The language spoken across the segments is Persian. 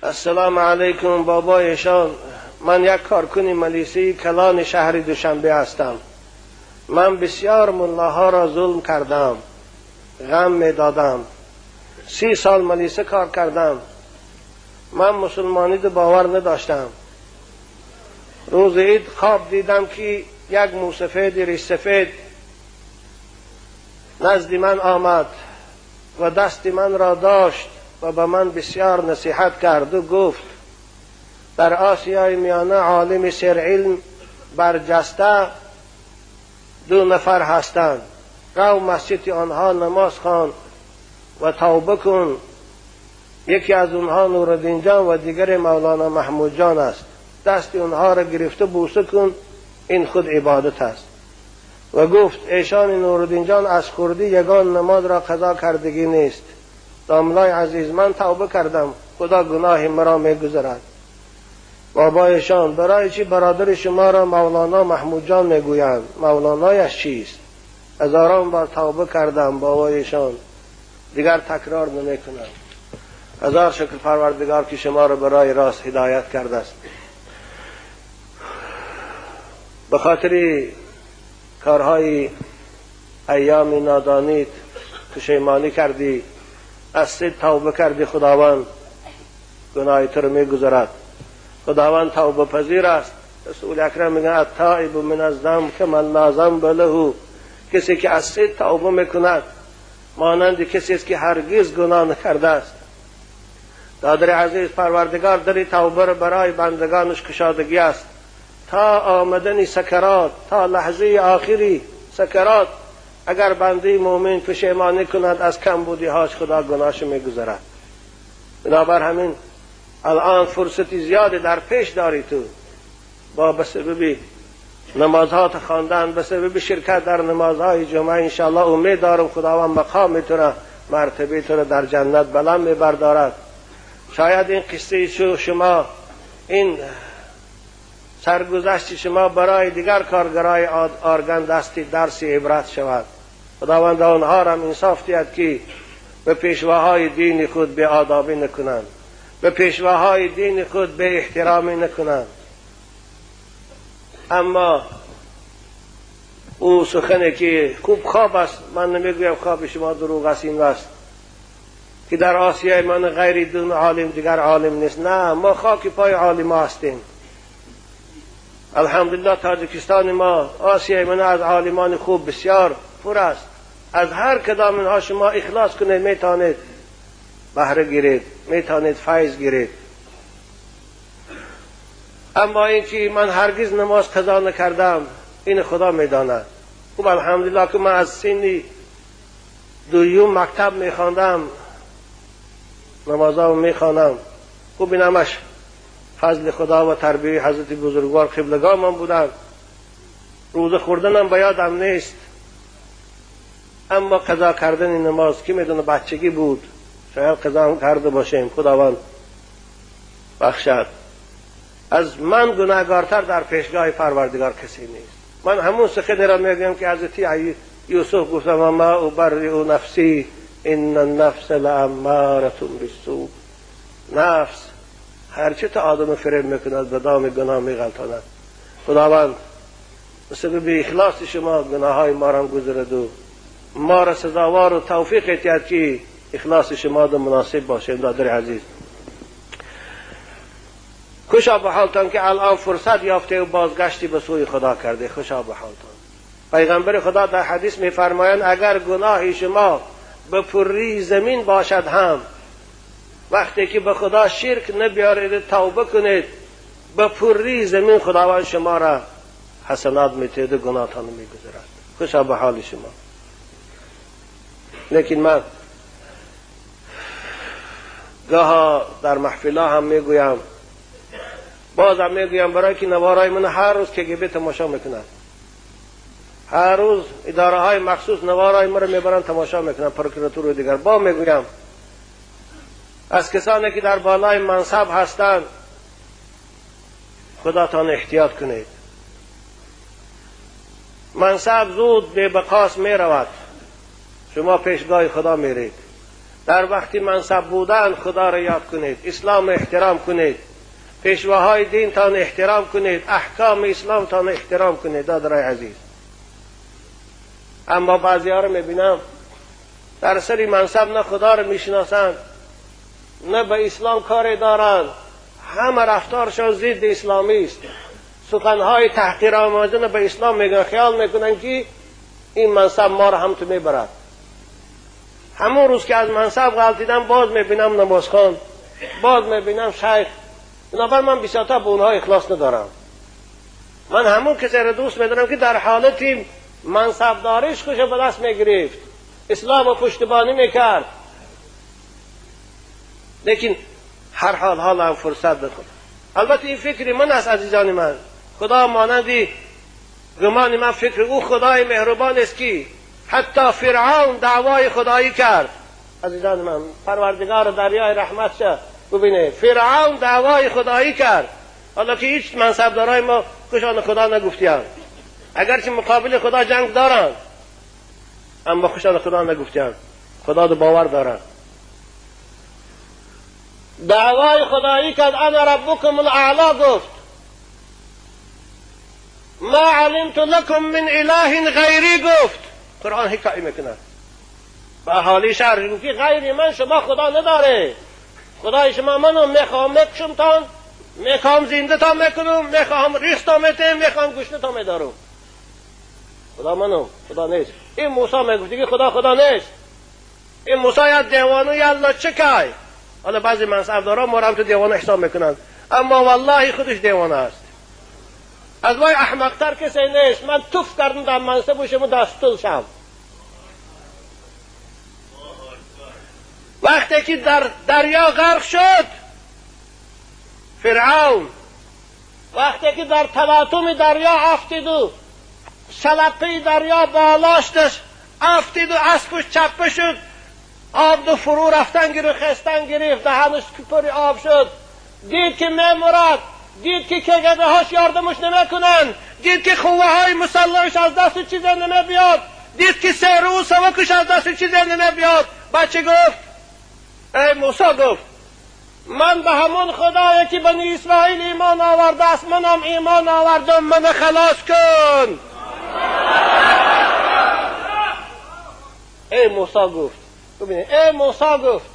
السلام علیکم بابایشان. من یک کارکن ملیسی کلان شهر دوشنبه هستم. من بسیار ملاها را ظلم کردم، غم می دادم. 30 سال ملیسه کار کردم. من مسلمانی ده باور نداشتم. روز عید خواب دیدم که یک موسفید ریش سفید نزد من آمد و دست من را داشت و به من بسیار نصیحت کرد و گفت در آسیای میانه عالم سرعلم برجسته 2 نفر هستند. رو مسجد آنها نماز خوان و توبه کن. یکی از اونها نورالدین جان و دیگر مولانا محمود جان است. دست اونها را گرفته بوسه کن، این خود عبادت است. و گفت ایشان نورالدین جان از خوردی یگان نماز را قضا کردگی نیست. داملای عزیز، من توبه کردم، خدا گناه مرا میگذرد. بابایشان برای چی برادر شما را مولانا محمود جان میگویند؟ مولانایش چیست؟ هزاران بار توبه کردم بابایشان، دیگر تکرار نمیکنم. هزار شکر پروردگار که شما را برای راست هدایت کرده است. به خاطر کارهای ایام نادانیت پشیمانی کردی، از سید توبه کردی، خداوند گناه تو رو میگذرد. خداوند توبه پذیر است. رسول اکرم میگن التائب من الذنب کمن لا ذنب له. کسی که از سید توبه میکند مانند کسی است که هرگز گناه نکرده است. دادر عزیز، پروردگار در توبه را برای بندگانش کشادگی است تا آمدن سکرات، تا لحظه آخری سکرات. اگر بنده مومن پشیمانی کند از کمبودی هاش، خدا گناهش میگذرد. بنابر همین الان فرصتی زیاده در پیش داری تو، با به سبب نمازها خواندن، به سبب شرکت در نمازهای جمعه، انشاءالله امید دارم خداوند مقام تو را، مرتبه تو را در جنت بلند میبردارد. شاید این قصه شما، این سرگذشت شما برای دیگر کارگرای آرگن دستی درس عبرت شود. خداوند آنها را انصاف دهد که به پیشواهای دین خود به آدابی نکنند، به پیشواهای دین خود به احترامی نکنند. اما او سخنه که خوب خواب است، من نمیگویم خواب شما دروغ است، این است که در آسیای من غیر دون عالم دیگر عالم نیست. نه، ما خاک پای عالم هستیم. الحمدلله تاجیکستان ما، آسیای من از عالمان خوب بسیار پر است. از هر کدام اینها شما اخلاص کنید میتونید بهره گیرید، میتونید فیض گیرید. اما این که من هرگز نماز قضا نکردم، این خدا میداند. خب الحمدلله که من از سن 2 مکتب میخواندم، نمازها میخوانم. خب این همش فضل خدا و تربیه حضرت بزرگوار قبلگاه من بودن. روزه خوردنم به یادم نیست، اما قضا کردن نماز که میدونه بچگی بود، شاید قضا هم کرده باشیم، خداوند بخشد. از من گناهگارتر در پیشگاه پروردگار کسی نیست. من همون سخنی را میگم که حضرت یوسف گفتم و ما ابرئ نفسی ان النفس لاماره بالسوء. نفس هرچه تا آدم فریب میکند به دام گناه میغلطاند. خداوند به سبب اخلاص شما گناه های ما را گذرد و ما را سزاوار و توفیق اتیاد که اخلاص شما دا مناسب باشه. دادر عزیز، خوشا به حالتان که الان فرصت یافته و بازگشتی به سوی خدا کرده. خوشا به حالتان. پیغمبر خدا در حدیث میفرمایند اگر گناه شما به پری زمین باشد هم، وقتی که به خدا شرک نبیارید، توبه کنید، به پری زمین خداوند شما را حسنات میتید و گناهتان میگذرد. خوشا به حال شما. لیکن من گاها در محفلها هم میگویم، بازم میگویم، برای که نوارای من هر روز که گیبه تماشا میکنند، هر روز اداره های مخصوص نوارای من رو میبرن تماشا میکنن، پروکراتور و دیگر. با میگویم از کسانی که در بالای منصب هستند خداتان احتیاط کنید. منصب زود به بقاس می رود، شما پیشگاه خدا میرید. در وقتی منصب بودن خدا را یاد کنید، اسلام احترام کنید، پیشواهای دین تان احترام کنید، احکام اسلام تان احترام کنید. دادرای عزیز، اما بعضی ها رو میبینم در سری منصب نه خدا رو میشناسند نه به اسلام کاری دارند، همه رفتارشان ضد اسلامی است، سخنهای تحقیرآمیزه به اسلام میگن، خیال میکنن که این منصب ما رو هم تو میبرد. همون روز که از منصب غلطیدم باز میبینم نمازخوان، باز میبینم شیخ. بنابراین من بسیارتا به اونها اخلاص ندارم. من همون کسی را دوست میدارم که در حالت منصبداریش خوش به دست میگرفت، اسلام رو پشتیبانی میکرد، لیکن هر حال هم فرصت بکن. البته این فکر من است عزیزان من، خدا مانندی گمان من فکر او خدای مهربان است که حتی فرعون دعوای خدایی کرد. عزیزان من، پروردگار دریای رحمت شد، ببینه فرعون دعوای خدایی کرد، حالا که هیچ منصبدارای ما خوشان خدا نگفتیان، اگرچه مقابل خدا جنگ دارن اما خوشان خدا نگفتیان، خدا دو باور دارن. دعوای خدایی کرد، انا ربکم الاعلی، گفت ما علمت لکم من اله غیری، گفت. قرآن حکایت میکنه به اهالی شهر که غیر من شما خدا نداره، خدای شما منو میخوام میکشم تان، میخوام زنده تا میکنم، میخوام ریخت تا میتیم، میخوام گوشت تا میدارم. خدا منو، خدا نیست. این موسی میگفت که خدا نیست. این موسی یا دیوانو یا الله چکای. حالا بعضی منصبدارا ما رو تو دیوانه حساب میکنند، اما والله خودش دیوانه است. از وای احمقتر کسی نیست. من توف کردم در منصب شما دستول شم. وقتی که در دریا غرق شد فرعون، وقتی که در تلاطم دریا افتید و شلپه دریا بالاش داشت افتید و اسبش چپه شد، آب دو فرو رفتن گرفت، خستن گرفت، دهنش پر آب شد، دید که میمرد، دید که گده هاش یاردمش نمیکنن، دید که خوه های مسلحش از دست چیزی نمیبیاد، دید که سیر و سوکش از دست چیزی نمیبیاد. بچه گفت، ای موسی گفت من به همون خدایی که بنی اسرائیل ایمان آورده است منم ایمان آوردم، من خلاص کن. ای موسی گفت، ببینید، ای موسی گفت،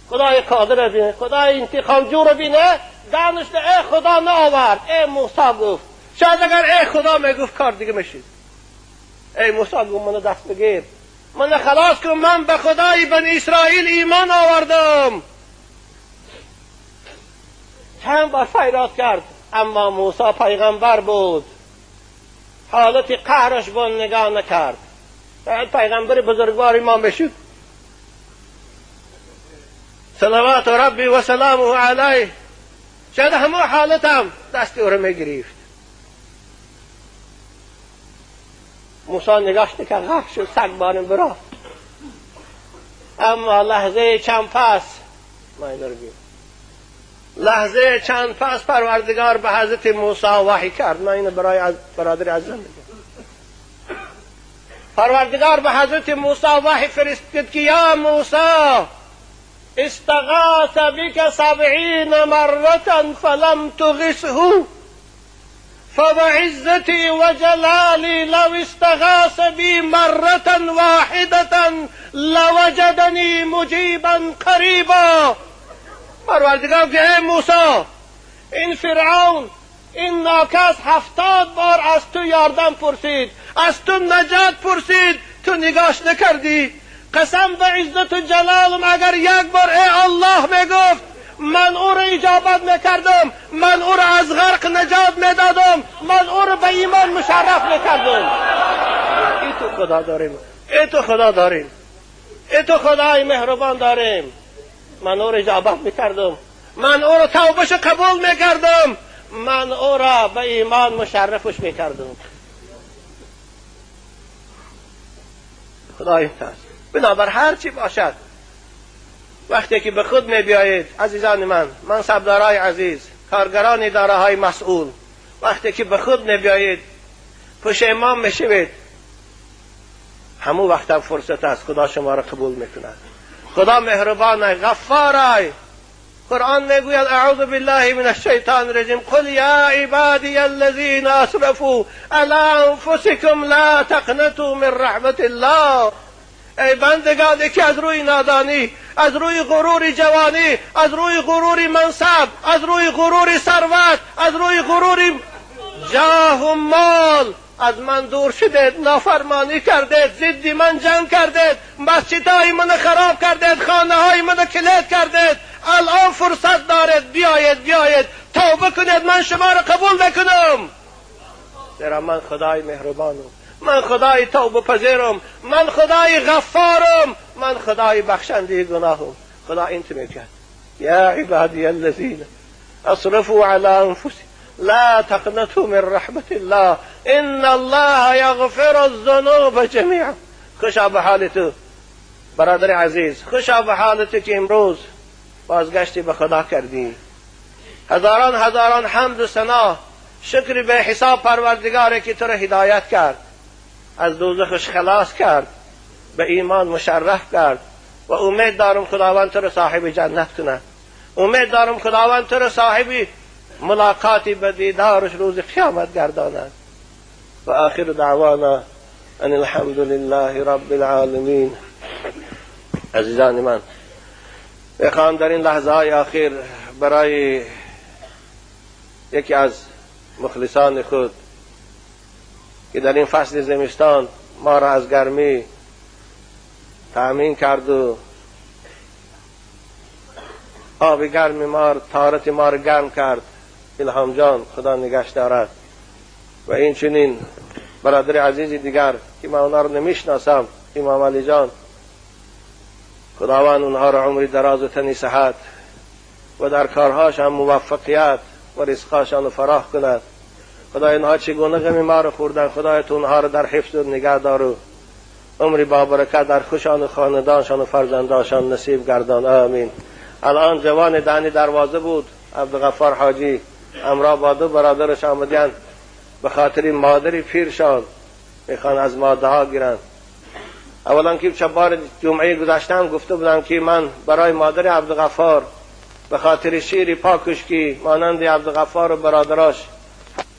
خدای قادر بینه، خدای انتقام جور بینه، دانشته ای خدا نآورد. ای موسی گفت، شاید اگر ای خدا میگفت کار دیگه میشید. ای موسی گفت منو دست بگیر، من خلاص کن، من به خدای بنی اسرائیل ایمان آوردم. چند بار فریاد کرد، اما موسی پیغمبر بود، حالت قهرش با نگاه نکرد. پیغمبر بزرگواری ما بشد، صلوات ربی و سلامه علیه، شاید همه حالتم دست او رو میگرفت. موسی نگاش نکرد، غرق شد، سگ بارم برافت. اما لحظه چند پس، لحظه چند پس پروردگار به حضرت موسی وحی کرد. من اینو برای برادر عزیزم میگم. پروردگار به حضرت موسی وحی فرستاد که یا موسی استغاث بك 70 مرة فلم تغثه فبعزتي وجلالي لو استغاث بي مرة واحدة لوجدني مجيبا قريبا. پروردگار که ای موسی، این فرعون، این ناکس 70 بار از تو یاردم پرسید، از تو نجات پرسید، تو نگاش نکردی. قسم به عزت و جلالم اگر یک بار ای الله میگفت من او را اجابت میکردم، من او را از غرق نجات میدادم، من او را به ایمان مشرف میکردم. ای تو خدا داریم، ای تو خدا داریم، ای تو خدای مهربان داریم. من او را اجابت میکردم، من او را توبهش قبول میکردم، من او را به ایمان مشرفش میکردم. خدای تاست. بنابر هر چی باشد، وقتی که به خود می بیایید عزیزان من، منصبدارای عزیز، کارگران اداره های مسئول، وقتی که به خود می بیایید پشیمان می شوید، همون وقت هم فرصت است خدا شما را قبول می کند. خدا مهربانه، غفاره. قرآن میگوید اعوذ بالله من الشیطان الرجیم قل یا عبادی الذین اسرفوا علی انفسکم لا تقنطوا من رحمت الله. ای بندگانی که از روی نادانی، از روی غرور جوانی، از روی غرور منصب، از روی غرور ثروت، از روی غرور جاه و مال از من دور شدید، نافرمانی کردید، ضد من جنگ کردید، مسجدهای من خراب کردید، خانه های من کلید کردید. الان فرصت دارید، بیایید توبه کنید، من شما را قبول بکنم. زیرا من خدای مهربانم، من خدای توبه پذیرم، من خدای غفارم، من خدای بخشنده گناهم. خدا اینت میگه یا عبادی الذین اسرفوا علی انفسهم لا تقنطوا من رحمت الله ان الله یغفر الذنوب جمیعا. خوشا به حال تو برادر عزیز، خوشا به حال تو که امروز بازگشتی به خدا کردی. هزاران حمد و ثنا، شکر به حساب پروردگاری که تو را هدایت کرد، از دوزخش خلاص کرد، به ایمان مشرف کرد. و امید دارم خداوند تو را صاحب جنت کنه. امید دارم خداوند تو را صاحب ملاقاتی به دیدارش روز قیامت گرداند. و آخر دعوانا ان الحمد لله رب العالمین. عزیزان من، بخوام در این لحظه های آخر برای یکی از مخلصان خود که در این فصل زمستان ما را از گرمی تأمین کرد و آب گرم ما را، طهارت ما را گرم کرد، الهام جان خدا نگهش دارد. و این چنین برادر عزیزی دیگر که من اونا را نمیشناسم، امام علی جان، خداوند اونها را عمری دراز و تنی صحت و در کارهاشان موفقیت و رزقهاشان فراخ کند. خدای اینها چگونه غم ما را خوردن، خدای تو اونها را در حفظ و نگه دار و عمری با برکت در خوشان و خاندانشان و فرزندانشان نصیب گردان. آمین. الان جوان دهنی دروازه بود، عبدالغفار حاجی، امرا با دو برادرش آمدن به خاطر مادری پیرشان میخوان از ما دعا گیرن. اولا که چبار جمعه گذشتم گفته بودم که من برای مادر عبدالغفار به خاطر شیر پاکش که مانند عبدالغفار و برادراش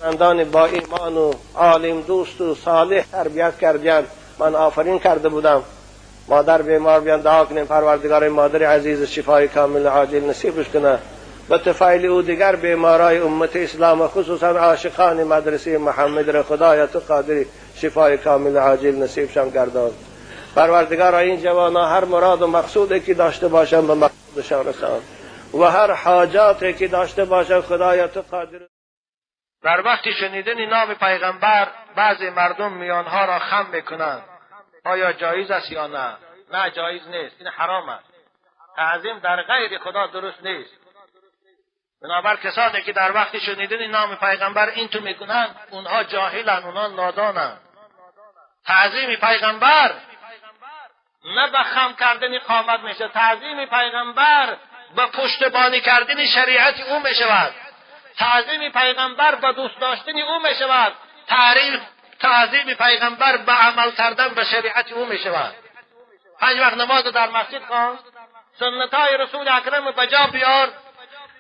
فرزندان با ایمان و عالم دوست و صالح تربیت کردن، من آفرین کرده بودم مادر بیمار بیان دعا کنیم پروردگار مادر عزیز شفای کامل عاجل نصیبش کنه. به طفیل او دیگر بیمارای امت اسلام خصوصا عاشقان مدرسه محمد را خدای تو قادری شفای کامل عاجل نصیبشان گردان. پروردگار این جوانا هر مراد و مقصودی که داشته باشن به مقصودشان رسان و هر حاجاتی که داشته باشن خدای تو قادر. در وقتی شنیدن نام پیغمبر بعضی مردم میانها را خم میکنند. آیا جایز است یا نه؟ نه جایز نیست، این حرام است. تعظیم در غیر خدا درست نیست. بنابر کسانی که در وقتی شنیدن نام پیغمبر این تو میکنند اونها جاهلن، اونها نادانند. تعظیم پیغمبر نه به خم کردن قامت میشه، تعظیم پیغمبر به پشتبانی کردن شریعت او میشود، تعظیم پیغمبر به دوست داشتن او میشود، تعظیم پیغمبر به عمل کردن به شریعت او میشود. 5 وقت نماز در مسجد خوان، سنتای رسول اکرم به جا بیار،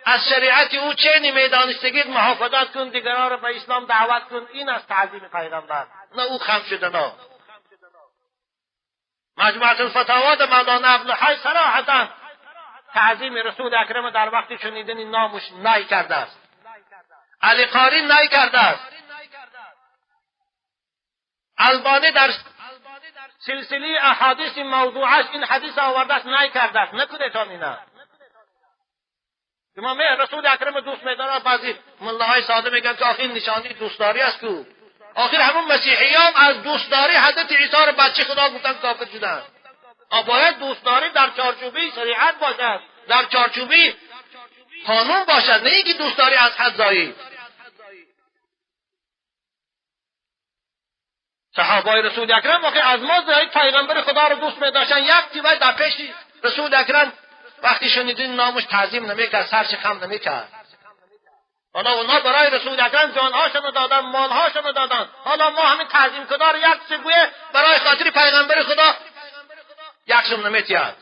از شریعت او چه نمیدانستگید محافظت کن، دیگران را به اسلام دعوت کن. این از تعظیم پیغمبر، نه او خم شدن. مجموعه الفتاوا مولانا ابن حی صراحتا تعظیم رسول اکرم در وقت شنیدن نامش نهی کرده است. علی قاری نهی کرده است. البانی در سلسله احادیث موضوعش این حدیث آورده است، نهی کرده است. نکنیتان اینا. امام رسول اکرم دوست می‌دارن. بعضی ملاهای ساده میگن که آخر نشانی دوستداری است کو. آخر همون مسیحیان از دوستداری حضرت عیسی را بچه خدا گفتن کافر شدن. باید دوستداری در چارچوبه شریعت باشد، در چارچوبه قانون باشد، نه اینکه دوستداری از حد زایید. صحابه رسول اکرم آخر از ما زایید پیغمبر خدا را دوست می‌داشتن. یک باید در پیش رسول اکرم وقتی شنیدین نامش تعظیم نمی‌کرد، سرش خم نمی‌کرد. حالا اونا برای رسول اکرم جانهاشون دادن، مالهاشون دادن. حالا ما همین تعظیم خدا رو یک سگویه برای خاطر پیغمبر خدا یکشون نمی‌تیاد.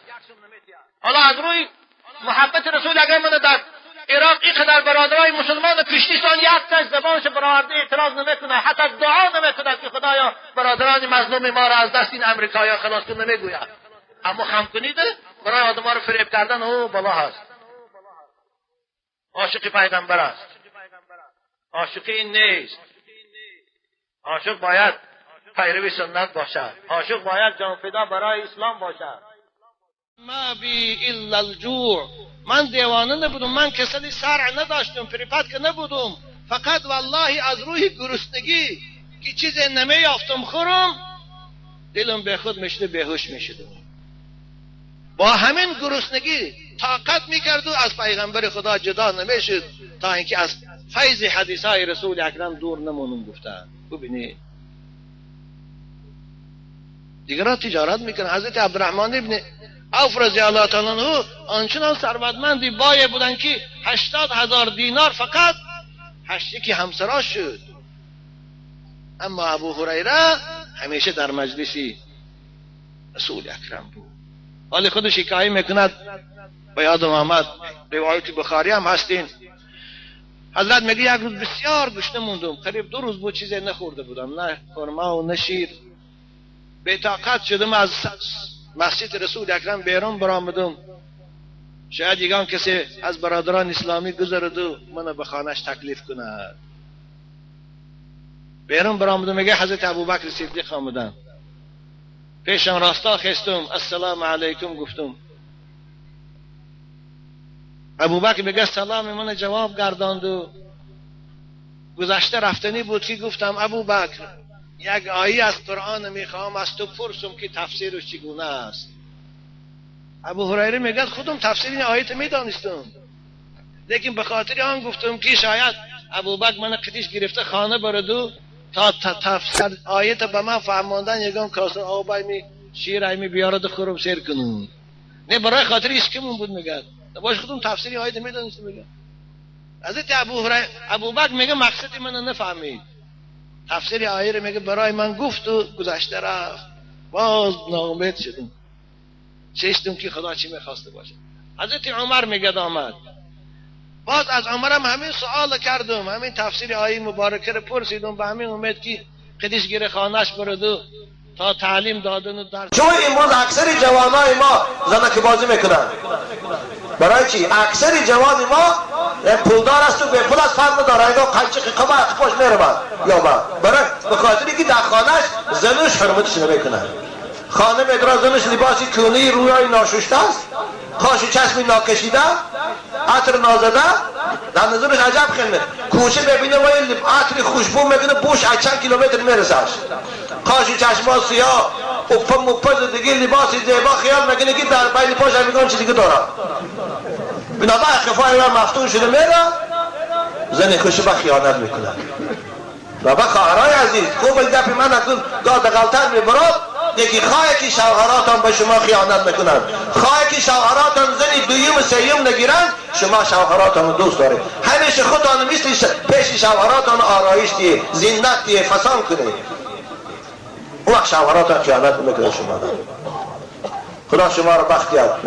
حالا از روی محبت رسول اگر من در عراق اینقدر برادرای مسلمان کشتیستان یک تاش زبانش برآورده اعتراض نمیکنه، حتی دعا نمیکنه که خدایا برادران مظلوم ما را از دست این امریکایی‌ها خلاص کن، نمیگوید. اما خم کنید برای آدم‌ها رو فریب کردن او بالا هست. عاشق پیغمبر است، عاشق این نیست. عاشق باید پیروی سنت باشد، عاشق باید جان فدا برای اسلام باشد. ما بی الا الجوع، من دیوانه نبودم، من کسلی سرع نداشتم، پریپت که نبودم، فقط والله از روی گرسنگی که چیزی نمیافتم خورم دلم به خود میشد، بیهوش میشدم. با همین گرسنگی طاقت میکرد و از پیغمبر خدا جدا نمیشد تا اینکه از فیض حدیثای رسول اکرم دور نمونم. گفتن ببینید دیگران تجارت میکنن. حضرت عبدالرحمن ابن عوف رضی الله تعالی عنه آنچنان ثروتمندی بای بودن که 80,000 دینار فقط یکی همسراش شد. اما ابو هریره همیشه در مجلسی رسول اکرم بود. حالی خودش حکایه میکند، به یادم آمد، روایت بخاری هم هستین، حضرت میگه یک روز بسیار گشنه موندم، قریب 2 روز بود چیزی نخورده بودم، نه خرما و نه شیر. بی‌طاقت شدم، از مسجد رسول اکرم بیرون برآمدم. شاید یگان کسی از برادران اسلامی گذرد و منو به خانهش تکلیف کند. بیرون برآمدم، میگه حضرت ابوبکر صدیق آمدن، پیشم راستا خستم، السلام علیکم گفتم. ابوبکر میگه سلام من جواب گرداند و گذشته رفتنی بود که گفتم ابوبکر یک آیه از قرآن میخوام از تو پرسم که تفسیرش چگونه است. ابو هریره میگه خودم تفسیر این آیه میدانستم، لیکن به خاطر آن گفتم که شاید ابوبکر من قدیش گرفته خانه برد تا تفسیر آیه به من فهماندن یگان کاسه آب می شیر می بیارد خورم سیر کنم. نه برای خاطر اسکمون بود. میگه باش خودم تفسیر آیه میدانستم. میگه حضرت ابوبکر میگه مقصد من نفهمید، تفسیر آیه رو میگه برای من گفت و گذشته رفت. باز ناامید شدم، چشتم که خدا چی میخواسته باشه. حضرت عمر میگه آمد، باز از عمرم همین سوال کردم، همین تفسیر آیه مبارکه رو پرسیدم، به همین امید که قدیش گیره خانهش برد تا تعلیم دادن و درس. چون امروز اکثر جوانای ما زنک بازی میکنن. برای چی؟ اکثر جوان ما پولدار است و به پول از فرق نداره، اینا قنچه قبا پاش میرون یا با برای به خاطر اینکه در خانهش زنش حرمتش نمیکنه. خانه میدرا زنش لباسی کونی رویای ناشسته است، کاش و چشمی ناکشیده، عطر نازده، در نظرش عجب خیلی کوچه ببینه و عطر خوشبو میکنه، بوش از چند کیلومتر میرسش. کاش و چشما سیاه اپا مپا دیگه لباسی زیبا خیال میکنه که در بین پاش میگن چی دیگه داره. بنابرای خفای من مفتون شده میره، زن خوش به خیانت میکنه. و به خواهرای عزیز خوب این دفعه من اکنون داد غلطن میبرد، یکی خواهی که شوهراتان به شما خیانت میکنن، خواهی که شوهراتان زنی دویم و سیم نگیرن، شما شوهراتان دوست دارید. همیشه خودتان مثل پیش شوهراتان آرایش دیه، زینت دیه، فسان کنید. اون وقت شوهراتان خیانت میکنه شما. خدا شما رو بخت کرد.